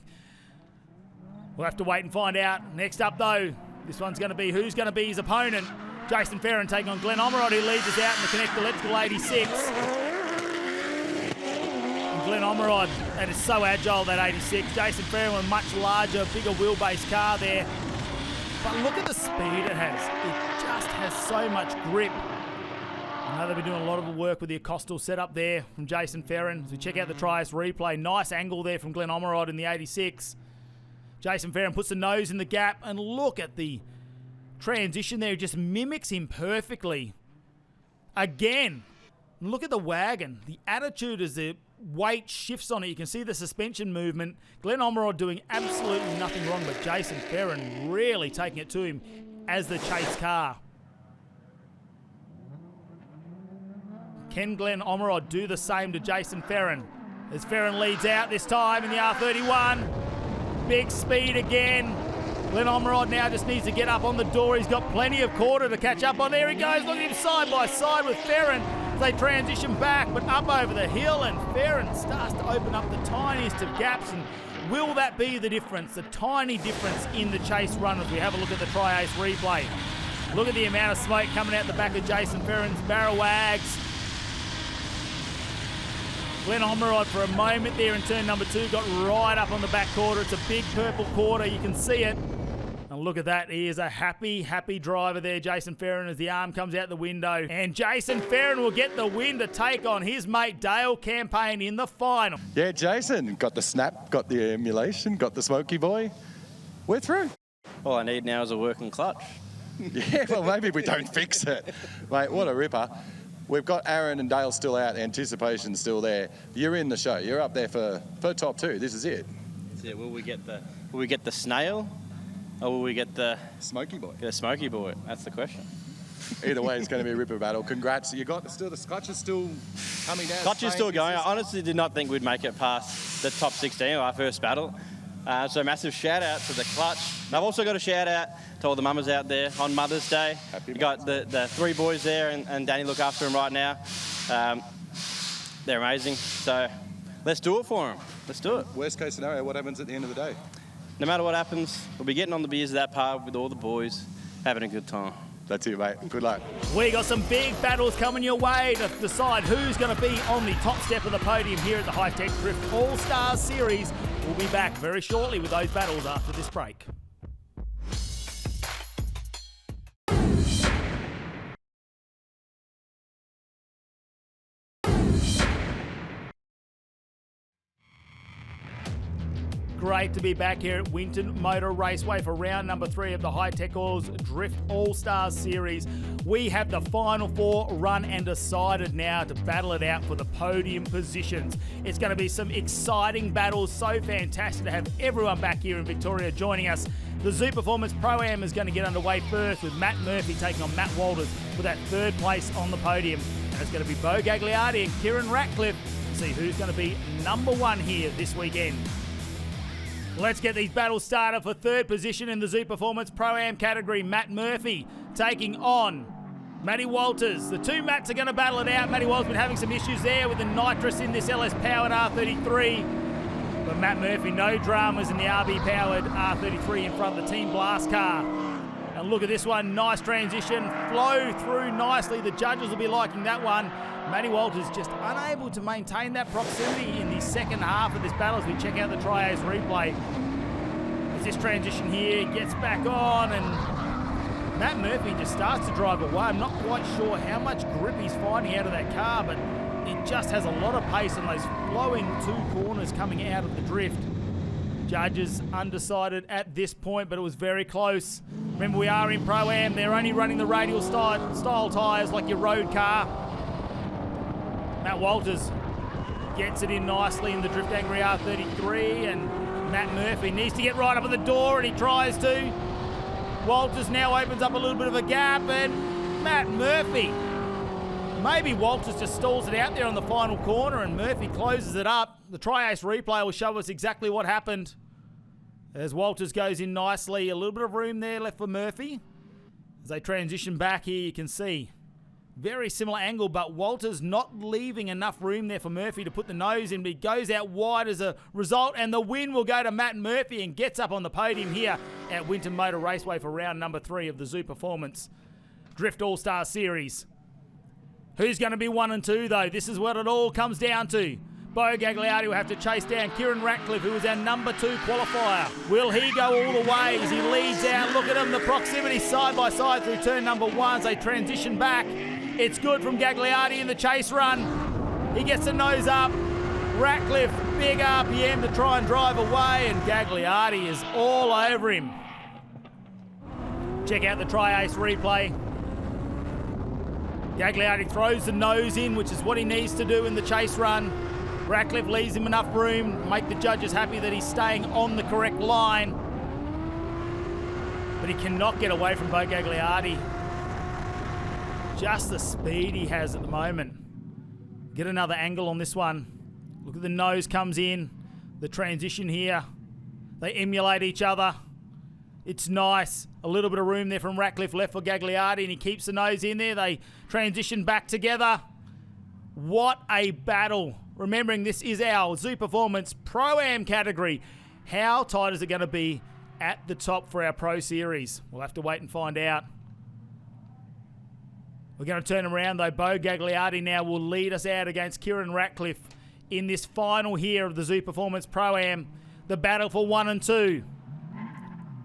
We'll have to wait and find out. Next up, though, this one's going to be who's going to be his opponent. Jason Ferrin taking on Glenn Omerod, who leads us out in the Connect Electrical 86. And Glenn Omerod, that is so agile, that 86. Jason Ferrin with a much larger, bigger wheelbase car there. But look at the speed it has. It just has so much grip. I know they've been doing a lot of the work with the Acostal setup there from Jason Ferrin. As we check out the Trias replay, nice angle there from Glenn Omerod in the 86. Jason Ferrin puts the nose in the gap, and look at the transition there. It just mimics him perfectly. Again, look at the wagon. The attitude as the weight shifts on it. You can see the suspension movement. Glenn Omerod doing absolutely nothing wrong, but Jason Ferrin really taking it to him as the chase car. Can Glenn Omerod do the same to Jason Ferrin? As Ferrin leads out this time in the R31. Big speed again. Glenn Omerod now just needs to get up on the door. He's got plenty of quarter to catch up on. There he goes. Look at him side by side with Ferrin. They transition back, but up over the hill, and Ferrin starts to open up the tiniest of gaps. And will that be the difference, the tiny difference in the chase run as we have a look at the Tri-Ace replay? Look at the amount of smoke coming out the back of Jason Ferrin's barrel wags. Glenn Omerod for a moment there in turn number 2 got right up on the back quarter. It's a big purple quarter, you can see it. And look at that, he is a happy driver there, Jason Ferrin, as the arm comes out the window. And Jason Ferrin will get the win to take on his mate Dale Campaign in the final. Yeah, Jason, got the snap, got the emulation, got the smoky boy. We're through. All I need now is a working clutch. Yeah, well, maybe we don't fix it. Mate, what a ripper. We've got Aaron and Dale still out, anticipation's still there. You're in the show, you're up there for top 2, this is it. That's it. Will we get the snail? Or will we get the smoky boy? Get a smoky boy. That's the question. Either way, it's going to be a ripper battle. Congrats. You got still the clutch is still coming down. Clutch is still going. I honestly did not think we'd make it past the top 16 of our first battle. So massive shout out to the clutch. And I've also got a shout out to all the mamas out there on Mother's Day. We got the 3 boys there, and Danny look after them right now. They're amazing. So let's do it for them. Let's do it. Worst case scenario, what happens at the end of the day? No matter what happens, we'll be getting on the beers at that pub with all the boys, having a good time. That's it, mate. Good luck. We got some big battles coming your way to decide who's going to be on the top step of the podium here at the Hi-Tec Drift Allstars Series. We'll be back very shortly with those battles after this break. Great to be back here at Winton Motor Raceway for round number 3 of the Hi-Tec Drift All-Stars Series. We have the final 4 run and decided now to battle it out for the podium positions. It's going to be some exciting battles. So fantastic to have everyone back here in Victoria joining us. The Zoo Performance Pro-Am is going to get underway first with Matt Murphy taking on Matt Walters for that 3rd place on the podium. And it's going to be Bo Gagliardi and Kieran Ratcliffe to see who's going to be number 1 here this weekend. Let's get these battles started. For 3rd position in the Zoo Performance Pro-Am category, Matt Murphy taking on Matty Walters. The 2 Matts are going to battle it out. Matty Walters been having some issues there with the nitrous in this LS-powered R33. But Matt Murphy, no dramas in the RB-powered R33 in front of the Team Blast car. And look at this one, nice transition, flow through nicely. The judges will be liking that one. Matty Walters just unable to maintain that proximity in the second half of this battle as we check out the Tri-Ace replay. As this transition here gets back on, and Matt Murphy just starts to drive away. I'm not quite sure how much grip he's finding out of that car, but it just has a lot of pace on those flowing 2 corners coming out of the drift. Judges undecided at this point, but it was very close. Remember, we are in Pro-Am. They're only running the radial style tyres like your road car. Matt Walters gets it in nicely in the Drift Angry R33, and Matt Murphy needs to get right up at the door, and he tries to. Walters now opens up a little bit of a gap, and Matt Murphy. Maybe Walters just stalls it out there on the final corner, and Murphy closes it up. The Tri-Ace replay will show us exactly what happened. As Walters goes in nicely, a little bit of room there left for Murphy. As they transition back here, you can see very similar angle, but Walters not leaving enough room there for Murphy to put the nose in, but he goes out wide as a result, and the win will go to Matt Murphy and gets up on the podium here at Winton Motor Raceway for round number 3 of the Zoo Performance Drift All-Star Series. Who's going to be 1 and 2 though? This is what it all comes down to. Bo Gagliardi will have to chase down Kieran Ratcliffe, who was our number 2 qualifier. Will he go all the way as he leads out? Look at him, the proximity side by side through turn number 1 as they transition back. It's good from Gagliardi in the chase run. He gets the nose up. Ratcliffe, big RPM to try and drive away, and Gagliardi is all over him. Check out the Tri-Ace replay. Gagliardi throws the nose in, which is what he needs to do in the chase run. Ratcliffe leaves him enough room, make the judges happy that he's staying on the correct line. But he cannot get away from Bo Gagliardi. Just the speed he has at the moment. Get another angle on this one. Look at the nose comes in. The transition here. They emulate each other. It's nice. A little bit of room there from Ratcliffe left for Gagliardi, and he keeps the nose in there. They transition back together. What a battle. Remembering this is our Zoo Performance Pro-Am category. How tight is it going to be at the top for our Pro Series? We'll have to wait and find out. We're going to turn around though. Bo Gagliardi now will lead us out against Kieran Ratcliffe in this final here of the Zoo Performance Pro-Am. The battle for 1 and 2.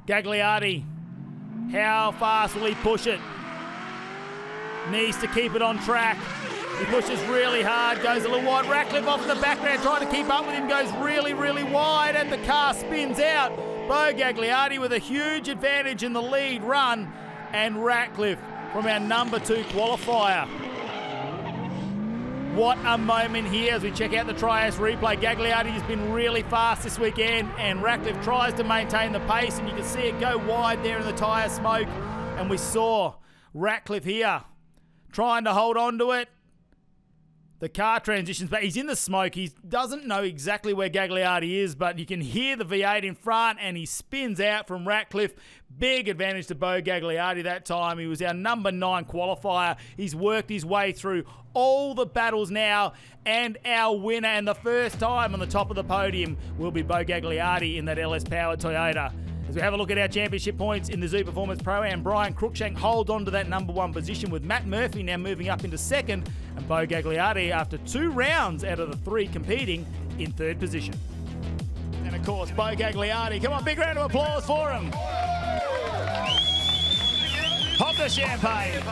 Gagliardi, how fast will he push it? Needs to keep it on track. He pushes really hard, goes a little wide. Ratcliffe off in the background trying to keep up with him, goes really, really wide, and the car spins out. Bo Gagliardi with a huge advantage in the lead run, and Ratcliffe from our number 2 qualifier. What a moment here as we check out the Tri-Ace replay. Gagliardi has been really fast this weekend, and Ratcliffe tries to maintain the pace, and you can see it go wide there in the tyre smoke. And we saw Ratcliffe here trying to hold on to it. The car transitions, but he's in the smoke. He doesn't know exactly where Gagliardi is, but you can hear the V8 in front, and he spins out from Ratcliffe. Big advantage to Bo Gagliardi that time. He was our number 9 qualifier. He's worked his way through all the battles now, and our winner, and the first time on the top of the podium, will be Bo Gagliardi in that LS-powered Toyota. As we have a look at our championship points in the Zoo Performance Pro-Am, Brian Cruikshank holds on to that number 1 position, with Matt Murphy now moving up into 2nd, and Bo Gagliardi, after 2 rounds out of the 3 competing, in 3rd position. And of course, Bo Gagliardi. Come on, big round of applause for him. Pop the champagne.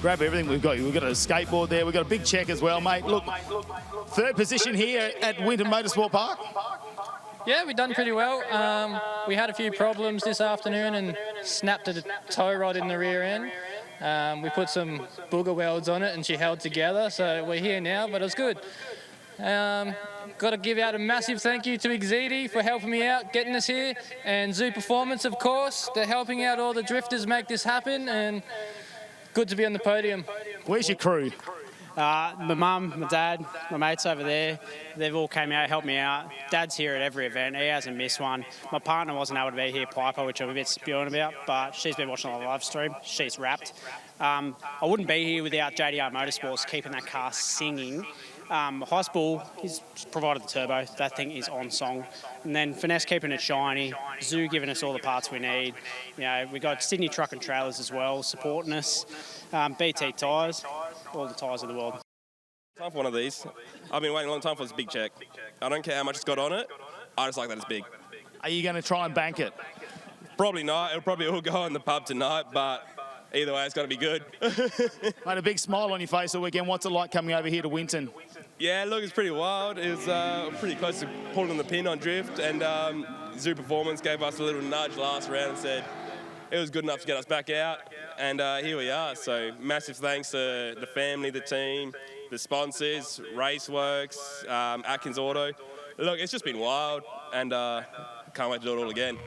Grab everything we've got. We've got a skateboard there. We've got a big check as well, mate. Look, 3rd position here at Winton Motorsport Park. Yeah, we've done pretty well. We had a few problems this afternoon and snapped a tow rod in the rear end. We put some booger welds on it and she held together, so we're here now, but it was good. Got to give out a massive thank you to Exidi for helping me out, getting us here, and Zoo Performance, of course. They're helping out all the drifters make this happen, and good to be on the podium. Where's your crew? My mum, my dad, my mates over there, they've all came out, helped me out. Dad's here at every event. He hasn't missed one. My partner wasn't able to be here, Piper, which I'm a bit spewing about, but she's been watching the live stream. She's wrapped. I wouldn't be here without JDR Motorsports keeping that car singing. Highspool, he's provided the turbo. That thing is on song. And then Finesse keeping it shiny. Zoo giving us all the parts we need. You know, we got Sydney Truck and Trailers as well, supporting us. BT Tyres, all the tyres of the world. Time for one of these. I've been waiting a long time for this big check. I don't care how much it's got on it. I just like that it's big. Are you going to try and bank it? Probably not. It'll probably all go in the pub tonight, but either way, it's got to be good. Mate, a big smile on your face all weekend. What's it like coming over here to Winton? Yeah, look, it's pretty wild. It was pretty close to pulling the pin on drift, and Zoo Performance gave us a little nudge last round and said it was good enough to get us back out, and here we are. So massive thanks to the family, the team, the sponsors, Raceworks, Atkins Auto. Look, it's just been wild, and can't wait to do it all again.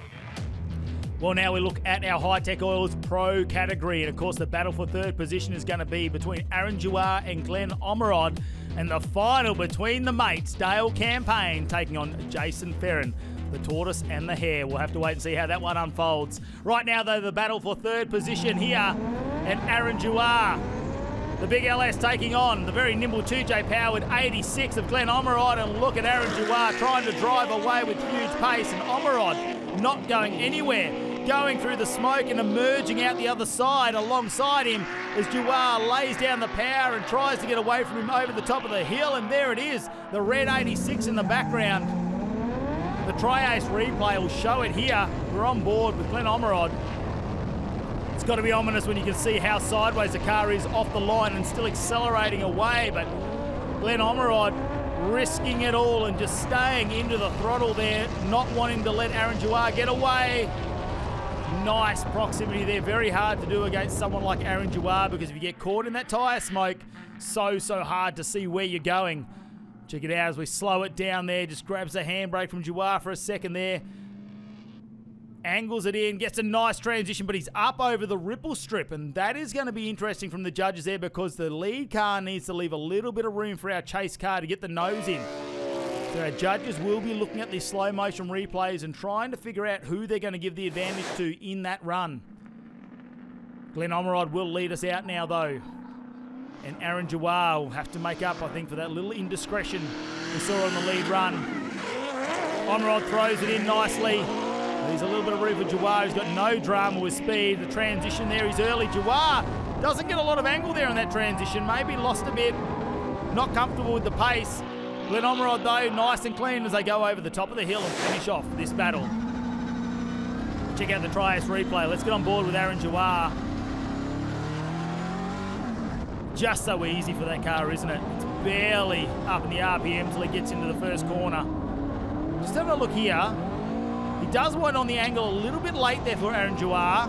Well, now we look at our Hi-Tec Oils Pro category, and of course the battle for third position is going to be between Aaron Dewar and Glenn Omerod, and the final between the mates, Dale Campaign taking on Jason Ferrin, the tortoise and the hare. We'll have to wait and see how that one unfolds. Right now, though, the battle for third position here, and Aaron Dewar, the big LS taking on the very nimble 2J powered 86 of Glenn Omerod, and look at Aaron Dewar trying to drive away with huge pace, and Omerod not going anywhere, going through the smoke and emerging out the other side alongside him as Dewar lays down the power and tries to get away from him over the top of the hill, and there it is, the red 86 in the background. The Tri-Ace replay will show it here. We're on board with Glenn Omerod. It's got to be ominous when you can see how sideways the car is off the line and still accelerating away, but Glenn Omerod risking it all and just staying into the throttle there, not wanting to let Aaron Dewar get away. Nice proximity there. Very hard to do against someone like Aaron Dewar, because if you get caught in that tyre smoke, so hard to see where you're going. Check it out as we slow it down there. Just grabs the handbrake from Dewar for a second there. Angles it in, gets a nice transition, but he's up over the ripple strip, and that is going to be interesting from the judges there, because the lead car needs to leave a little bit of room for our chase car to get the nose in. So our judges will be looking at these slow motion replays and trying to figure out who they're going to give the advantage to in that run. Glenn Omerod will lead us out now, though. And Aaron Dewar will have to make up, I think, for that little indiscretion we saw on the lead run. Omerod throws it in nicely. There's a little bit of room for Dewar, who's got no drama with speed. The transition there is early. Dewar doesn't get a lot of angle there on that transition. Maybe lost a bit. Not comfortable with the pace. Glenn Omerod, though, nice and clean as they go over the top of the hill and finish off this battle. Check out the Tri-Ace replay. Let's get on board with Aaron Dewar. Just so easy for that car, isn't it? It's barely up in the RPM till he gets into the first corner. Just having a look here. He does want on the angle a little bit late there for Aaron Dewar.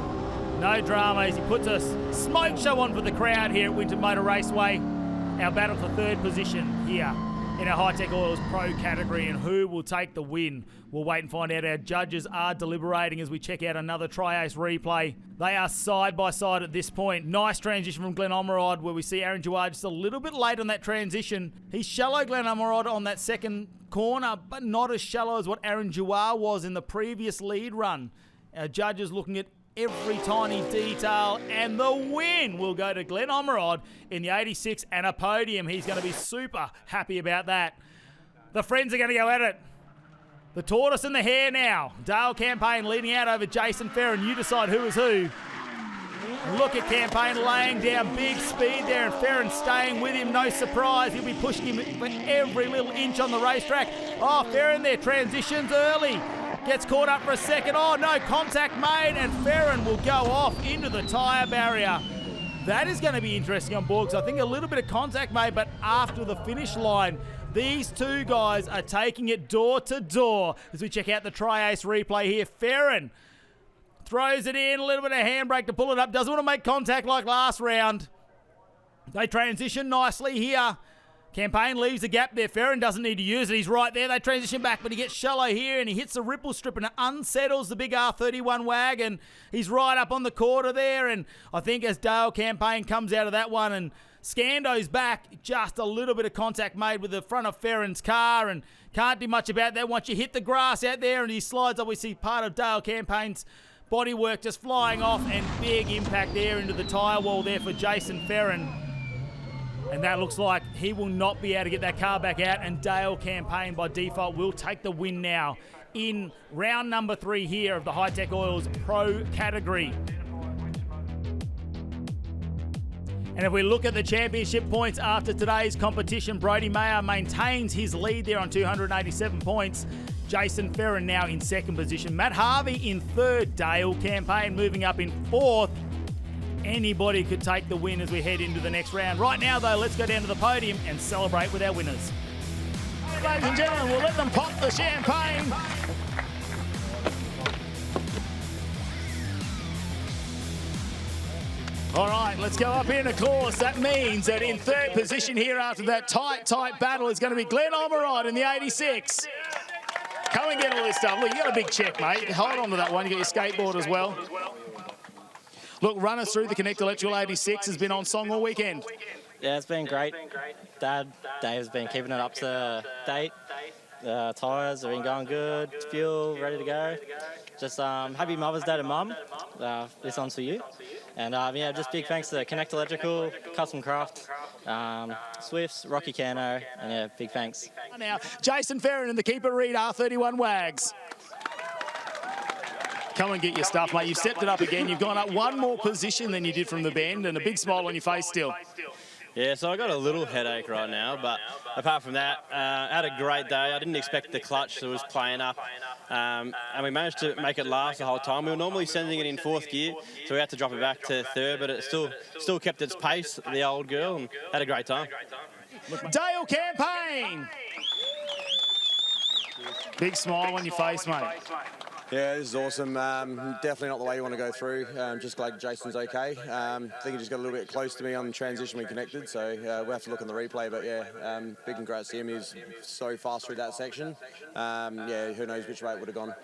No drama as he puts a smoke show on for the crowd here at Winton Motor Raceway. Our battle for third position here in our Hi-Tec Oils Pro category, and who will take the win? We'll wait and find out. Our judges are deliberating as we check out another Tri-Ace replay. They are side by side at this point. Nice transition from Glenn Omerod, where we see Aaron Dewar just a little bit late on that transition. He's shallow, Glenn Omerod, on that second corner, but not as shallow as what Aaron Dewar was in the previous lead run. Our judges looking at every tiny detail, and the win will go to Glenn Omerod in the 86 and a podium. He's going to be super happy about that. The friends are going to go at it. The tortoise and the hare now. Dale Campaign leading out over Jason Ferrin. You decide who is who. Look at Campaign laying down big speed there, and Ferrin staying with him. No surprise. He'll be pushing him for every little inch on the racetrack. Oh, Ferrin there transitions early. Gets caught up for a second. Oh, no, contact made, and Ferrin will go off into the tyre barrier. That is going to be interesting on board, because I think a little bit of contact made, but after the finish line, these two guys are taking it door to door. As we check out the Tri-Ace replay here, Ferrin throws it in, a little bit of handbrake to pull it up. Doesn't want to make contact like last round. They transition nicely here. Campaign leaves the gap there. Ferrin doesn't need to use it. He's right there. They transition back, but he gets shallow here, and he hits the ripple strip, and it unsettles the big R31 wagon. He's right up on the quarter there, and I think as Dale Campaign comes out of that one and Scando's back, just a little bit of contact made with the front of Ferrin's car, and can't do much about that once you hit the grass out there, and he slides up. We see part of Dale Campaign's bodywork just flying off, and big impact there into the tyre wall there for Jason Ferrin. And that looks like he will not be able to get that car back out, and Dale Campaign by default will take the win now in round number 3 here of the Hi-Tec Oils Pro category. And if we look at the championship points after today's competition, Brodie Mayer maintains his lead there on 287 points. Jason Ferrin now in second position. Matt Harvey in third. Dale Campaign moving up in fourth. Anybody could take the win as we head into the next round. Right now, though, let's go down to the podium and celebrate with our winners. Ladies and gentlemen, we'll let them pop the champagne. All right, let's go up in, of course. That means that in third position here after that tight battle is going to be Glenn Almirod in the 86. Come and get all this stuff. Look, you got a big check, mate. Hold on to that one. You got your skateboard as well. Look, run us through the Connect Electrical 86 has been on song all weekend. Yeah, it's been great. Dave's been keeping it up to date. Tyres have been going good. Fuel ready to go. Just happy Mother's Day to Mum. This one's for you. And yeah, just big thanks to Connect Electrical, Custom Craft, Swifts, Rocky Cano, and yeah, big thanks. Now, Jason Ferrin and the keeper Reed R31 Wags. Come and get your stuff, mate. You've stepped it up again. You've gone up one more position than you did from the bend, and a big smile on your face still. Yeah, so I got a little headache right now, but apart from that, I had a great day. I didn't expect the clutch that was playing up, and we managed to make it last the whole time. We were normally sending it in fourth gear, so we had to drop it back to third, but it still kept its pace, the old girl, and had a great time. Dale Campaign! Big smile on your face, mate. Yeah, this is awesome. Definitely not the way you want to go through. Just glad Jason's okay. I think he just got a little bit close to me on the transition we connected, so we'll have to look on the replay. But yeah, big congrats to him. He's so fast through that section. Yeah, who knows which way it would have gone.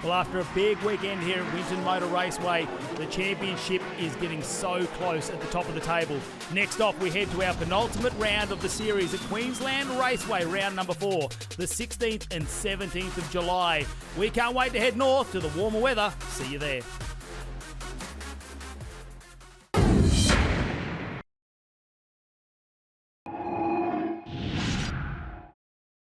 Well, after a big weekend here at Winton Motor Raceway, the championship is getting so close at the top of the table. Next off, we head to our penultimate round of the series at Queensland Raceway, round number 4, the 16th and 17th of July. We can't wait to head north to the warmer weather. See you there.